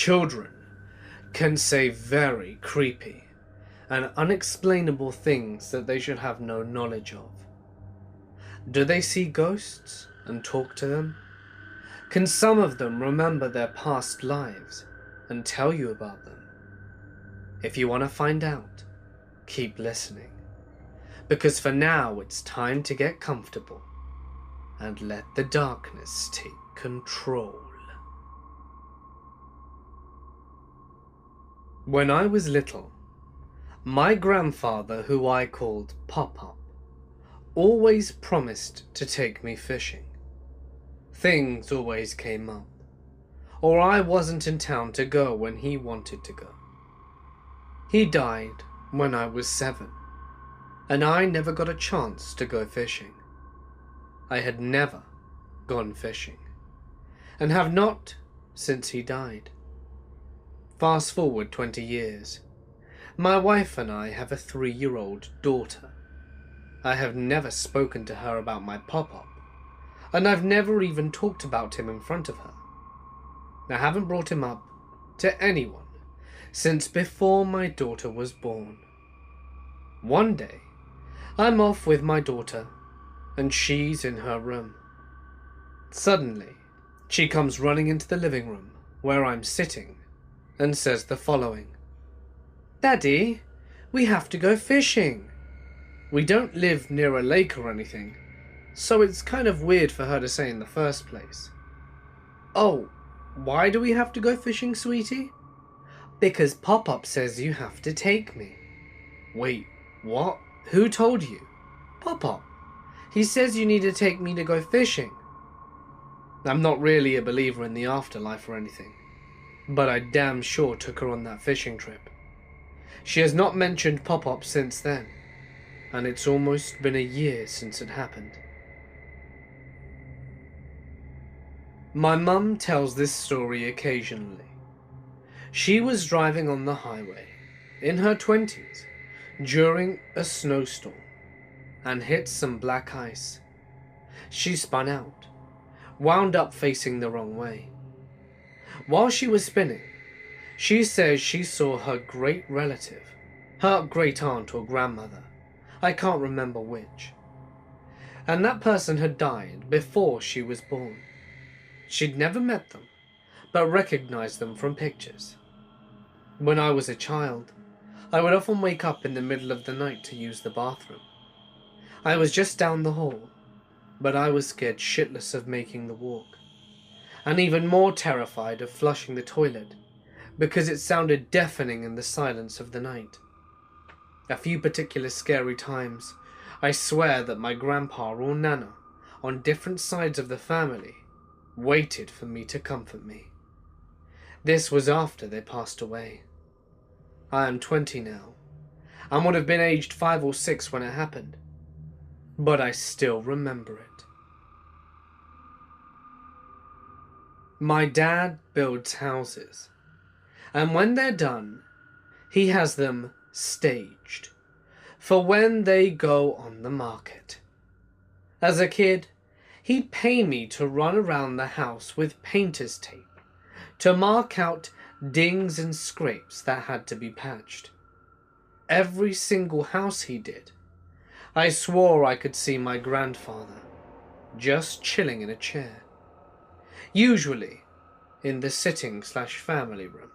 Children can say very creepy and unexplainable things that they should have no knowledge of. Do they see ghosts and talk to them? Can some of them remember their past lives and tell you about them? If you want to find out, keep listening, because for now it's time to get comfortable and let the darkness take control. When I was little, my grandfather, who I called Pop-Up, always promised to take me fishing. Things always came up, or I wasn't in town to go when he wanted to go. He died when I was 7, and I never got a chance to go fishing. I had never gone fishing, and have not since he died. Fast forward 20 years. My wife and I have a 3-year-old daughter. I have never spoken to her about my Pop-Up, and I've never even talked about him in front of her. I haven't brought him up to anyone since before my daughter was born. One day, I'm off with my daughter, and she's in her room. Suddenly, she comes running into the living room where I'm sitting and says the following: "Daddy, we have to go fishing." We don't live near a lake or anything, so it's kind of weird for her to say in the first place. "Oh, why do we have to go fishing, sweetie?" "Because Pop-Up says you have to take me." "Wait, what? Who told you?" "Pop-Up. He says you need to take me to go fishing." I'm not really a believer in the afterlife or anything, but I damn sure took her on that fishing trip. She has not mentioned Pop-Up since then, and it's almost been a year since it happened. My mum tells this story occasionally. She was driving on the highway, in her 20s, during a snowstorm, and hit some black ice. She spun out, wound up facing the wrong way. While she was spinning, she says she saw her great relative, her great aunt or grandmother, I can't remember which, and that person had died before she was born. She'd never met them, but recognized them from pictures. When I was a child, I would often wake up in the middle of the night to use the bathroom. I was just down the hall, but I was scared shitless of making the walk, and even more terrified of flushing the toilet, because it sounded deafening in the silence of the night. A few particular scary times, I swear that my grandpa or nana, on different sides of the family, waited for me to comfort me. This was after they passed away. I am 20 now, and would have been aged 5 or 6 when it happened, but I still remember it. My dad builds houses, and when they're done, he has them staged for when they go on the market. As a kid, he'd pay me to run around the house with painter's tape to mark out dings and scrapes that had to be patched. Every single house he did, I swore I could see my grandfather just chilling in a chair, usually in the sitting/family room.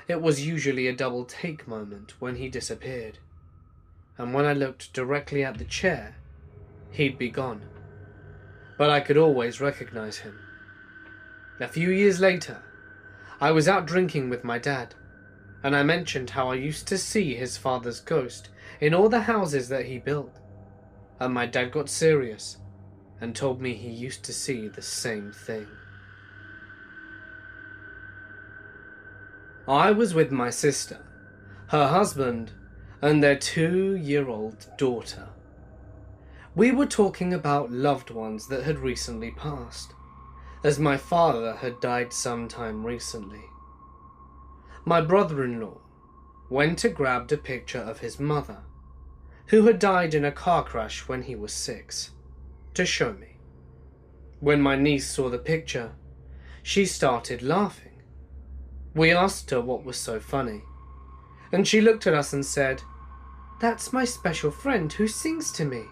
It was usually a double take moment when he disappeared, and when I looked directly at the chair, he'd be gone, but I could always recognize him. A few years later, I was out drinking with my dad, and I mentioned how I used to see his father's ghost in all the houses that he built, and my dad got serious and told me he used to see the same thing. I was with my sister, her husband, and their 2-year-old daughter. We were talking about loved ones that had recently passed, as my father had died sometime recently. My brother-in-law went to grab a picture of his mother, who had died in a car crash when he was 6, to show me. When my niece saw the picture, she started laughing We asked her what was so funny, and she looked at us and said, "That's my special friend who sings to me."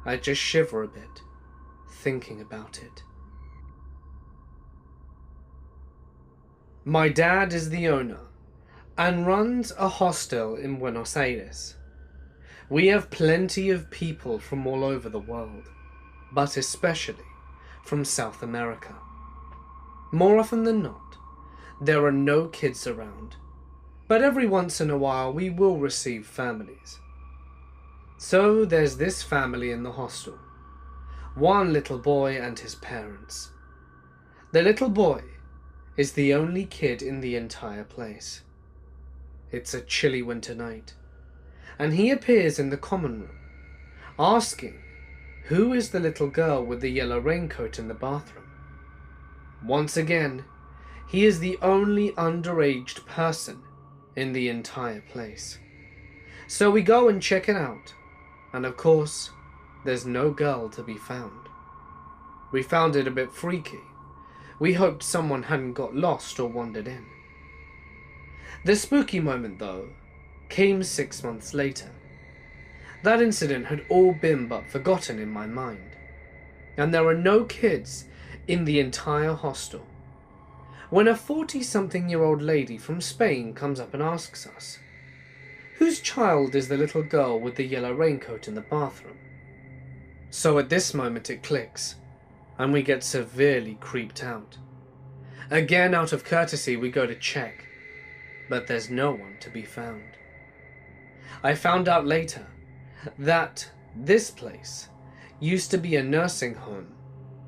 I just shiver a bit, thinking about it. My dad is the owner and runs a hostel in Buenos Aires. We have plenty of people from all over the world, but especially from South America. More often than not, there are no kids around, but every once in a while we will receive families. So there's this family in the hostel, one little boy and his parents. The little boy is the only kid in the entire place. It's a chilly winter night, and he appears in the common room, asking who is the little girl with the yellow raincoat in the bathroom. Once again, he is the only underage person in the entire place. So we go and check it out, and of course, there's no girl to be found. We found it a bit freaky. We hoped someone hadn't got lost or wandered in. The spooky moment, though, came 6 months later. That incident had all been but forgotten in my mind, and there are no kids in the entire hostel, when a 40-something-year-old lady from Spain comes up and asks us, "Whose child is the little girl with the yellow raincoat in the bathroom?" So at this moment it clicks, and we get severely creeped out. Again, out of courtesy, we go to check, but there's no one to be found. I found out later that this place used to be a nursing home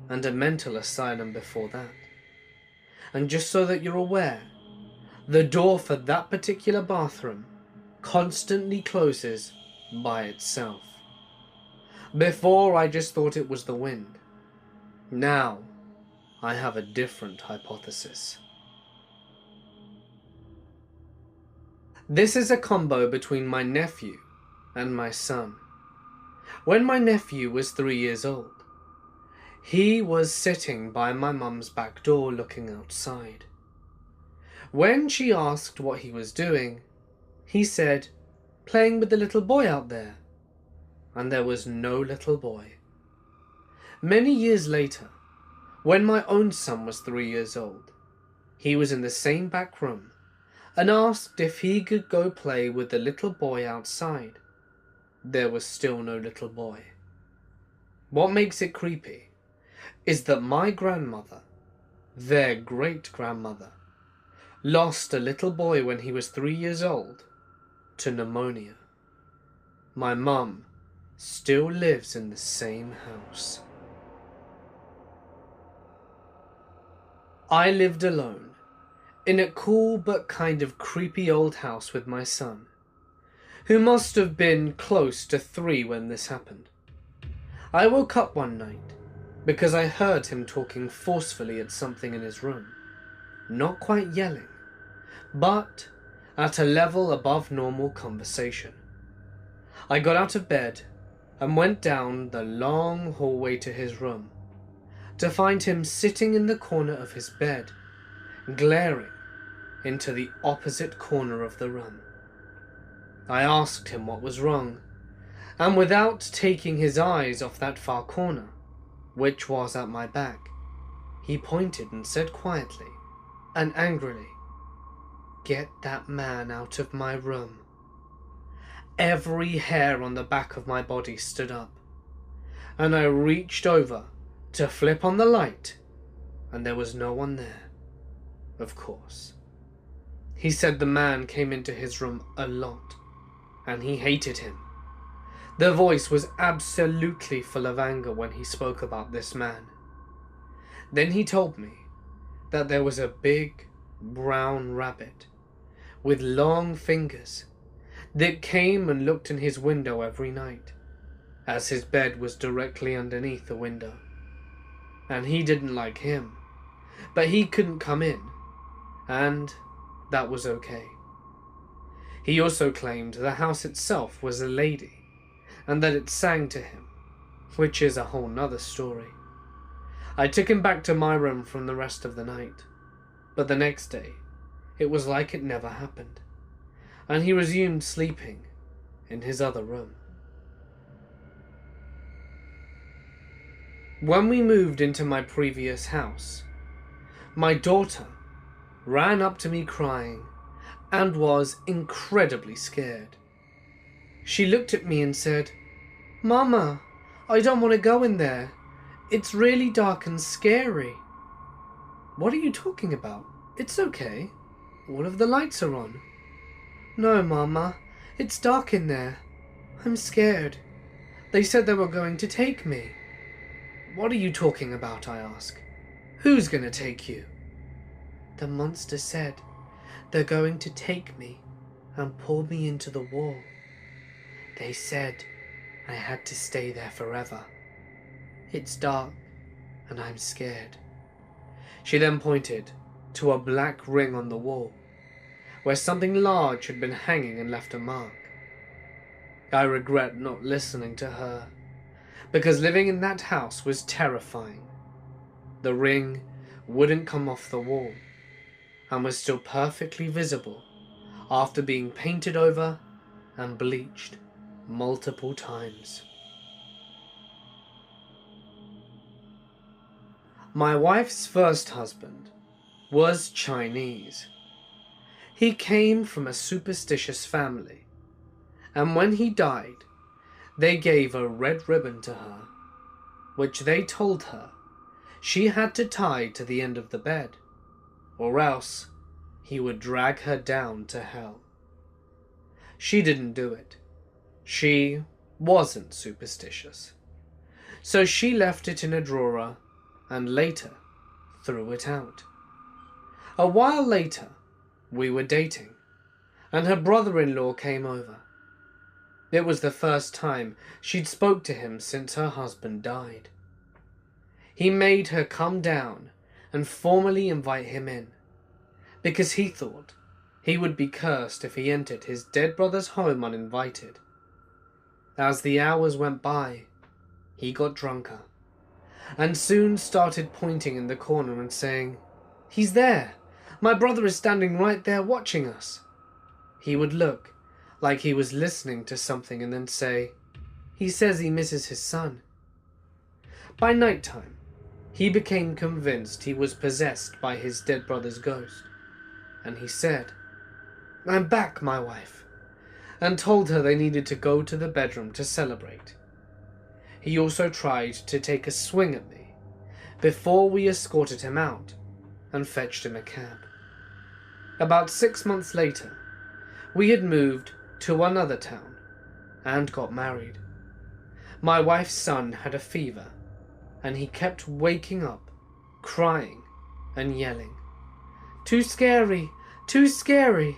and a mental asylum before that. And just so that you're aware, the door for that particular bathroom constantly closes by itself. Before, I just thought it was the wind. Now, I have a different hypothesis. This is a combo between my nephew and my son. When my nephew was 3 years old, he was sitting by my mum's back door looking outside. When she asked what he was doing, he said, "Playing with the little boy out there." And there was no little boy. Many years later, when my own son was 3 years old, he was in the same back room and asked if he could go play with the little boy outside. There was still no little boy. What makes it creepy is that my grandmother, their great-grandmother, lost a little boy when he was 3 years old to pneumonia. My mum still lives in the same house. I lived alone in a cool but kind of creepy old house with my son, who must have been close to 3 when this happened. I woke up one night because I heard him talking forcefully at something in his room, not quite yelling, but at a level above normal conversation. I got out of bed and went down the long hallway to his room, to find him sitting in the corner of his bed, glaring into the opposite corner of the room. I asked him what was wrong, and without taking his eyes off that far corner, which was at my back, he pointed and said quietly and angrily, "Get that man out of my room." Every hair on the back of my body stood up, and I reached over to flip on the light, and there was no one there, of course. He said the man came into his room a lot, and he hated him. The voice was absolutely full of anger when he spoke about this man. Then he told me that there was a big brown rabbit with long fingers that came and looked in his window every night, as his bed was directly underneath the window. And he didn't like him, but he couldn't come in, and that was okay. He also claimed the house itself was a lady, and that it sang to him, which is a whole nother story. I took him back to my room from the rest of the night, but the next day it was like it never happened, and he resumed sleeping in his other room. When we moved into my previous house, my daughter ran up to me crying and was incredibly scared. She looked at me and said, "Mama, I don't want to go in there. It's really dark and scary." "What are you talking about? It's okay. All of the lights are on." "No, Mama, it's dark in there. I'm scared. They said they were going to take me." "What are you talking about?" I ask. "Who's going to take you?" "The monster said they're going to take me and pull me into the wall. They said I had to stay there forever. It's dark and I'm scared." She then pointed to a black ring on the wall, where something large had been hanging and left a mark. I regret not listening to her, because living in that house was terrifying. The ring wouldn't come off the wall, and was still perfectly visible after being painted over and bleached multiple times. My wife's first husband was Chinese. He came from a superstitious family, and when he died, they gave a red ribbon to her, which they told her she had to tie to the end of the bed, or else he would drag her down to hell. She didn't do it. She wasn't superstitious. So she left it in a drawer and later threw it out. A while later, we were dating, and her brother-in-law came over. It was the first time she'd spoke to him since her husband died. He made her come down and formally invite him in, because he thought he would be cursed if he entered his dead brother's home uninvited. As the hours went by, he got drunker, and soon started pointing in the corner and saying, "He's there! My brother is standing right there watching us." He would look like he was listening to something and then say, "He says he misses his son." By night time, he became convinced he was possessed by his dead brother's ghost, and he said, "I'm back, my wife," and told her they needed to go to the bedroom to celebrate. He also tried to take a swing at me before we escorted him out and fetched him a cab. About 6 months later, we had moved to another town and got married. My wife's son had a fever, and he kept waking up, crying and yelling, "Too scary, too scary."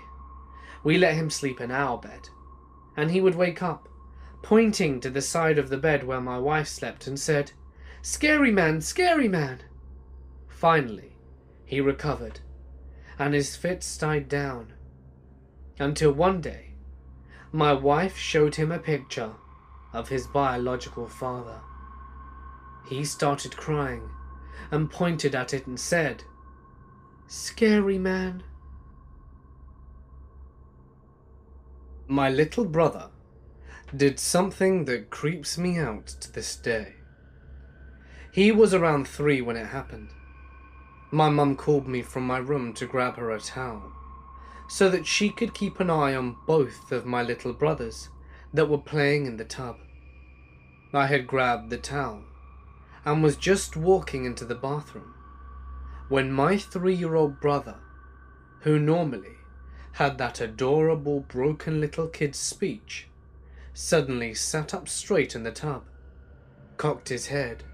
We let him sleep in our bed, and he would wake up, pointing to the side of the bed where my wife slept and said, "Scary man, scary man." Finally, he recovered, and his fits died down, until one day, my wife showed him a picture of his biological father. He started crying and pointed at it and said, "Scary man." My little brother did something that creeps me out to this day. He was around 3 when it happened. My mum called me from my room to grab her a towel, so that she could keep an eye on both of my little brothers that were playing in the tub. I had grabbed the towel and was just walking into the bathroom when my 3-year-old brother, who normally had that adorable broken little kid's speech, suddenly sat up straight in the tub, cocked his head,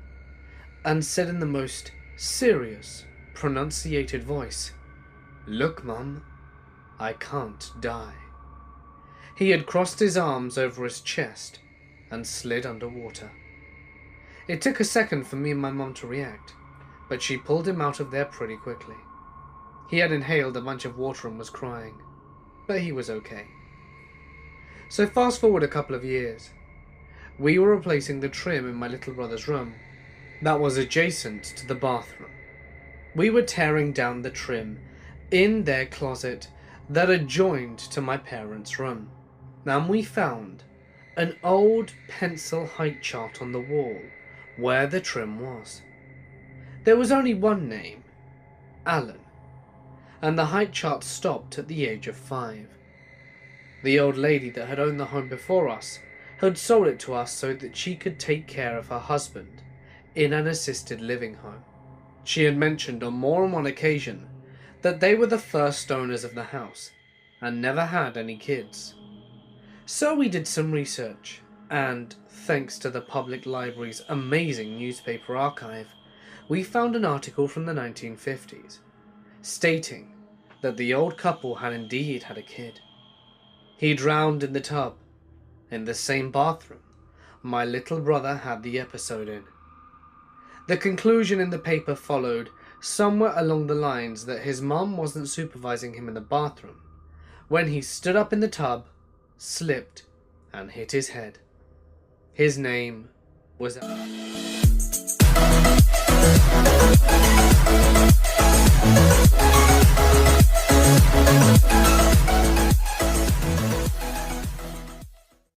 and said in the most serious, pronunciated voice, "Look, Mum, I can't die." He had crossed his arms over his chest and slid underwater. It took a second for me and my mum to react, but she pulled him out of there pretty quickly. He had inhaled a bunch of water and was crying, but he was okay. So fast forward a couple of years. We were replacing the trim in my little brother's room that was adjacent to the bathroom. We were tearing down the trim in their closet that adjoined to my parents' room, and we found an old pencil height chart on the wall where the trim was. There was only one name, Alan, and the height chart stopped at the age of 5. The old lady that had owned the home before us had sold it to us so that she could take care of her husband in an assisted living home. She had mentioned on more than one occasion that they were the first owners of the house and never had any kids. So we did some research, and thanks to the public library's amazing newspaper archive, we found an article from the 1950s stating that the old couple had indeed had a kid. He drowned in the tub, in the same bathroom my little brother had the episode in. The conclusion in the paper followed somewhere along the lines that his mum wasn't supervising him in the bathroom when he stood up in the tub, slipped, and hit his head. His name was